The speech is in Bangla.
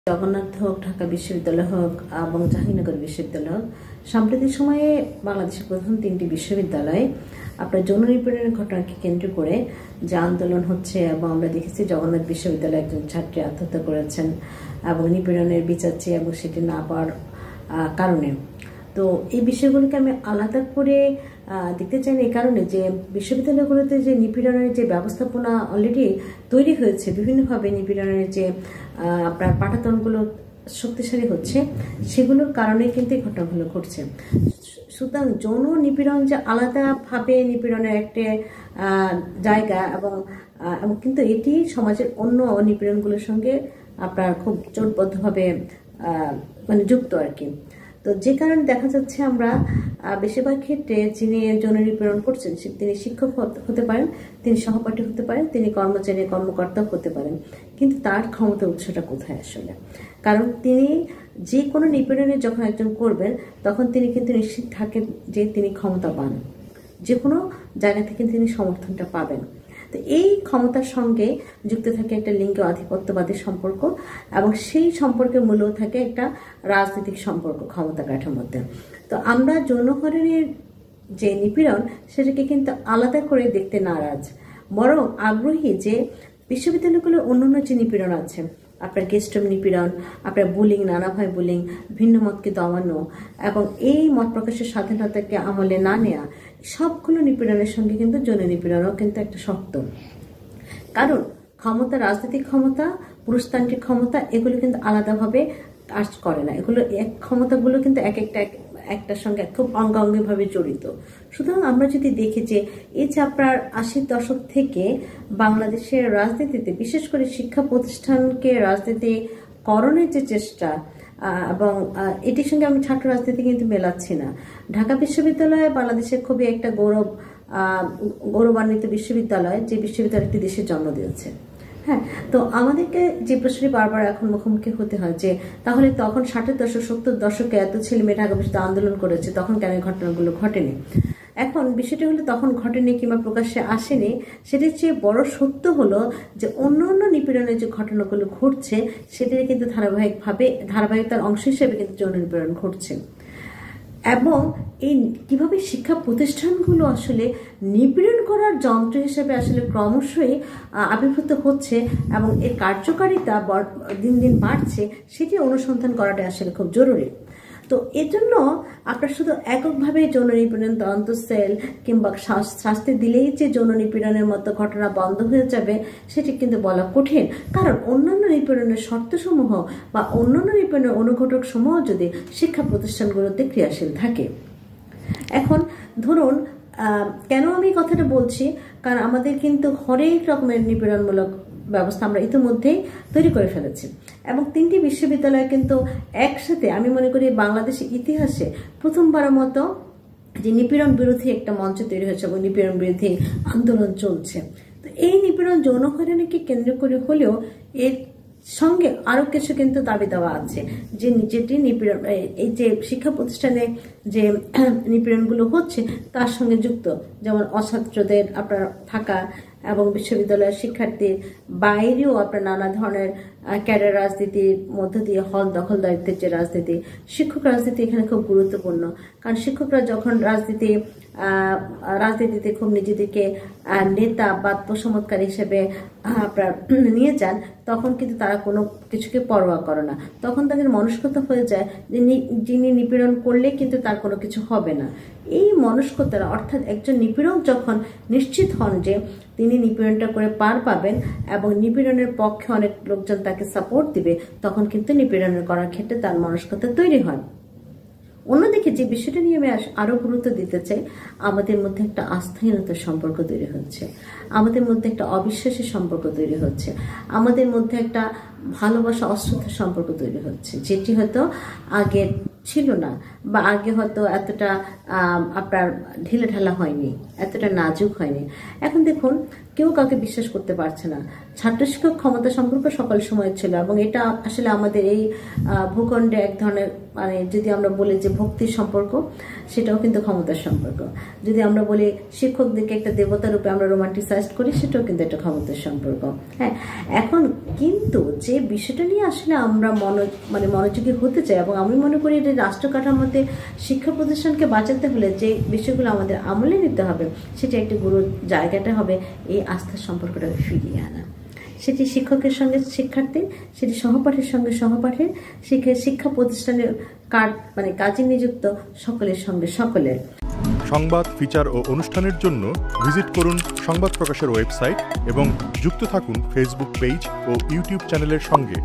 জগন্নাথ হোক, ঢাকা বিশ্ববিদ্যালয় হোক এবং জাহাঙ্গীরনগর বিশ্ববিদ্যালয় হোক, সাম্প্রতিক সময়ে বাংলাদেশের প্রথম 3টি বিশ্ববিদ্যালয়ে আপনার যৌন নিপীড়নের ঘটনাকে কেন্দ্র করে যে আন্দোলন হচ্ছে, এবং আমরা দেখেছি জগন্নাথ বিশ্ববিদ্যালয়ে একজন ছাত্রী আত্মহত্যা করেছেন এবং নিপীড়নের বিচার চেয়ে এবং সেটি না পাওয়ার কারণে। তো এই বিষয়গুলোকে আমি আলাদা করে দেখতে চাই না, এই কারণে যে বিশ্ববিদ্যালয়গুলোতে যে নিপীড়নের যে ব্যবস্থাপনা অলরেডি তৈরি হয়েছে, বিভিন্নভাবে নিপীড়নের যে আপনার পাঠাতনগুলো শক্তিশালী হচ্ছে, সেগুলোর কারণে কিন্তু এই ঘটনাগুলো ঘটছে। সুতরাং যৌন নিপীড়ন যে আলাদাভাবে নিপীড়নের একটা জায়গা, এবং কিন্তু এটি সমাজের অন্য নিপীড়নগুলোর সঙ্গে আপনার খুব জোটবদ্ধভাবে মানে যুক্ত আর কি। তো যে কারণে দেখা যাচ্ছে আমরা বেশিরভাগ ক্ষেত্রে যিনি যৌন নিপীড়ন করছেন তিনি শিক্ষক হতে পারেন, তিনি সহপাঠী হতে পারেন, তিনি কর্মচারী কর্মকর্তাও হতে পারেন, কিন্তু তার ক্ষমতা উৎসটা কোথায় আসলে? কারণ তিনি যে কোনো নিপীড়নে যখন একজন করবেন তখন তিনি কিন্তু নিশ্চিত থাকেন যে তিনি ক্ষমতাবান, যে কোনো জায়গা থেকে তিনি সমর্থনটা পাবেন। তো এই ক্ষমতার সঙ্গে যুক্ত থাকে একটা লিঙ্গ আধিপত্যবাদী সম্পর্ক, এবং সেই সম্পর্কের মূলেও থাকে একটা রাজনৈতিক সম্পর্ক ক্ষমতা কাঠার মধ্যে। তো আমরা যৌনহরণের যে নিপীড়ন সেটাকে কিন্তু আলাদা করে দেখতে নারাজ, বরং আগ্রহী যে বিশ্ববিদ্যালয়গুলোর অন্যান্য যে নিপীড়ন আছে, আপনার গেস্টম নিপীড়ন, আপনার বুলিং, নানাভাবে বুলিং, ভিন্ন মতকে দমানো এবং এই মত প্রকাশের স্বাধীনতাকে আমলে না নেওয়া, সবগুলো নিপীড়নের সঙ্গে কিন্তু যৌন নিপীড়নও কিন্তু একটা শর্ত। কারণ ক্ষমতা, রাজনৈতিক ক্ষমতা, পুরুষতান্ত্রিক ক্ষমতা, এগুলো কিন্তু আলাদাভাবে কাজ করে না। এগুলো ক্ষমতাগুলো কিন্তু একটার সঙ্গে খুব অঙ্গাঙ্গিভাবে জড়িত। সুতরাং আমরা যদি দেখি যে এই যে আপনার 80-র দশক থেকে বাংলাদেশের রাজনীতিতে, বিশেষ করে শিক্ষা প্রতিষ্ঠানকে রাজনীতিকরণের যে চেষ্টা, এবং এটির সঙ্গে আমি ছাত্র রাজনীতি কিন্তু মেলাচ্ছি না। ঢাকা বিশ্ববিদ্যালয় বাংলাদেশের খুবই একটা গৌরবান্বিত বিশ্ববিদ্যালয়, যে বিশ্ববিদ্যালয়টি দেশের জন্ম দিয়েছে। হ্যাঁ, তো আমাদেরকে যে প্রশ্নটি বারবার এখন মুখোমুখি হতে হয় যে তাহলে তখন 60-এর দশক, 70-এর দশকে এত ছেলে মেয়ে ঢাকা বিশ্ববিদ্যালয়ে আন্দোলন করেছে, তখন কেন ঘটনাগুলো ঘটেনি? এখন বিষয়টি হলো তখন ঘটেনি কিংবা প্রকাশ্যে আসেনি, সেটির চেয়ে বড় সত্য হলো যে অন্য নিপীড়নের যে ঘটনাগুলো ঘটছে সেটির কিন্তু ধারাবাহিকতার অংশ হিসেবে কিন্তু যৌন নিপীড়ন ঘটছে। এবং এই কিভাবে শিক্ষা প্রতিষ্ঠানগুলো আসলে নিপীড়ন করার যন্ত্র হিসেবে আসলে ক্রমশই আবির্ভূত হচ্ছে এবং এর কার্যকারিতা দিন দিন বাড়ছে, সেটি অনুসন্ধান করাটা আসলে খুব জরুরি। তো এজন্য আপনার শুধু এককভাবে যৌন নিপীড়ন তদন্ত সেল কিংবা শাস্তি দিলেই যে যৌন নিপীড়নের মতো ঘটনা বন্ধ হয়ে যাবে সেটি কিন্তু বলা কঠিন। কারণ অন্যান্য নিপীড়নের শর্তসমূহ বা অন্যান্য নিপীড়নের অনুঘটক সমূহ যদি শিক্ষা প্রতিষ্ঠানগুলোতে ক্রিয়াশীল থাকে। এখন ধরুন, কেন আমি কথাটা বলছি, কারণ আমাদের কিন্তু হরেক রকমের নিপীড়নমূলক ব্যবস্থা আমরা ইতিমধ্যেই তৈরি করে ফেলেছি, এবং 3টি বিশ্ববিদ্যালয় কিন্তু একসাথে, আমি মনে করি বাংলাদেশের ইতিহাসে প্রথমবারের মতো যে নিপীড়ন বিরোধী একটা মঞ্চ তৈরি হয়েছে এবং নিপীড়ন বিরোধী আন্দোলন চলছে। তো এই নিপীড়ন যৌন হয়রানিকে কেন্দ্র করে হলেও এর সঙ্গে আরো কিছু কিন্তু দাবি দেওয়া আছে, যে যেটি নিপীড়ন, এই যে শিক্ষা প্রতিষ্ঠানে যে নিপীড়নগুলো হচ্ছে তার সঙ্গে যুক্ত, যেমন অছাত্রদের আপনার থাকা এবং বিশ্ববিদ্যালয়ের শিক্ষার্থীর বাইরেও আপনার নানা ধরনের ক্যাডার রাজনীতির মধ্য দিয়ে হল দখলদারিত্বের যে রাজনীতি, শিক্ষক রাজনীতি এখানে খুব গুরুত্বপূর্ণ। কারণ শিক্ষকরা যখন রাজনীতিতে খুব নিজেদেরকে নেতা বা প্রশমনকারী হিসেবে আপনার নিয়ে যান, তখন কিন্তু তারা কোনো কিছুকে পরোয়া করে না। তখন তাদের মনস্কতা হয়ে যায় যে যিনি নিপীড়ন করলে কিন্তু তার কোনো কিছু হবে না। এই মনস্কতারা, অর্থাৎ একজন নিপীড়ক যখন নিশ্চিত হন যে তিনি নিপীড়নটা করে পার পাবেন এবং নিপীড়নের পক্ষে অনেক লোকজন তাকে সাপোর্ট দিবে, তখন কিন্তু নিপীড়নের করার ক্ষেত্রে তার মনস্কতা তৈরি হয়। অন্যদিকে যে বিষয়টা নিয়ে আমি আরো গুরুত্ব দিতে চাই, আমাদের মধ্যে একটা আস্থাহীনতার সম্পর্ক তৈরি হচ্ছে, আমাদের মধ্যে একটা অবিশ্বাসের সম্পর্ক তৈরি হচ্ছে, আমাদের মধ্যে একটা ভালোবাসা অশ্রদ্ধার সম্পর্ক তৈরি হচ্ছে, যেটি হয়তো আগে ছিল না, বা আগে হয়তো এতটা আপনার ঢিলে ঢালা হয়নি, এতটা নাজুক হয়নি। এখন দেখুন, কেউ কাউকে বিশ্বাস করতে পারছে না। ছাত্র শিক্ষক ক্ষমতা সম্পর্ক সকল সময় ছিল, এবং এটা আসলে আমাদের এই ভূখণ্ডে এক ধরনের, মানে যদি আমরা বলি যে ভক্তির সম্পর্ক, সেটাও কিন্তু ক্ষমতার সম্পর্ক। যদি আমরা বলি শিক্ষকদেরকে একটা দেবতা রূপে আমরা রোমান্টিসাইজ করি, সেটাও কিন্তু একটা ক্ষমতার সম্পর্ক। হ্যাঁ, এখন কিন্তু যে যে বিষয়টা নিয়ে আসলে আমরা মনোযোগী হতে চাই, এবং আমি মনে করি যে রাষ্ট্র কাঠামোতে শিক্ষা প্রতিষ্ঠানকে বাঁচাতে হলে যে বিষয়গুলো আমাদের আমলে নিতে হবে, সেটা একটি জায়গাটা হবে এই আস্থার সম্পর্কটা ফিরিয়ে আনা। সেটি শিক্ষকের সঙ্গে শিক্ষার্থী, সেটি সহপাঠীর সঙ্গে সহপাঠীর, শিক্ষা প্রতিষ্ঠানের কাজে নিযুক্ত সকলের সঙ্গে সকলের। সংবাদ, ফিচার ও অনুষ্ঠানের জন্য ভিজিট করুন সংবাদ প্রকাশের ওয়েবসাইট এবং যুক্ত থাকুন ফেসবুক পেজ ও ইউটিউব চ্যানেলের সঙ্গে।